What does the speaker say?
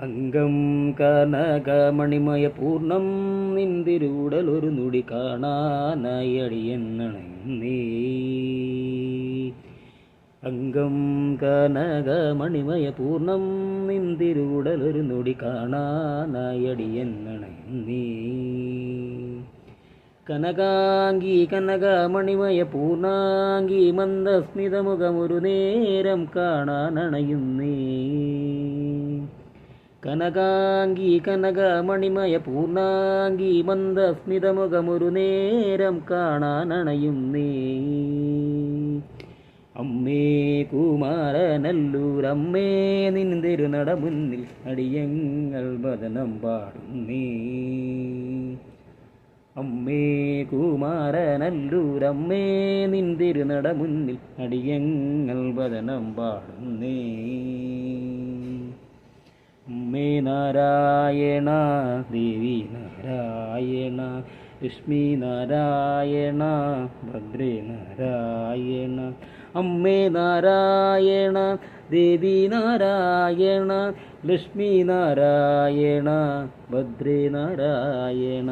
അംഗം കനകമണിമയ പൂർണ്ണം നിന്തിരുടലൊരു നുടി കാണാനായി അടിയണ്ണണയുന്നേ. അംഗം കനകമണിമയ പൂർണ്ണം നിന്തിരുടലൊരു നുടി കാണാനായി അടിയണ്ണണയുന്നേ. കനകാംഗി കനകമണിമയ പൂർണ്ണാംഗി മന്ദസ്മിതമുഖമൊരു നേരം കാണാനണയുന്നേ. കനകാംഗി കനകമണിമയ പൂർണ്ണാംഗി മന്ദസ്മിതമുഖമൊരു നേരം കാണാനണയുന്നേ. അമ്മേ കുമാരനല്ലൂരമ്മേ നിന്തിരുനട മുന്നിൽ അടിയങ്ങൾ വദനം പാടുന്നേ. അമ്മേ കുമാരനല്ലൂരമ്മേ നിന്തിരുനട മുന്നിൽ അടിയങ്ങൾ വദനം പാടുന്നേ. അമ്മേ നാരായണ ദേവി നാരായണ ലക്ഷ്മി നാരായണ ഭദ്രേ നാരായണ. അമ്മേ നാരായണ ദേവി നാരായണ ലക്ഷ്മി നാരായണ ഭദ്രേ നാരായണ.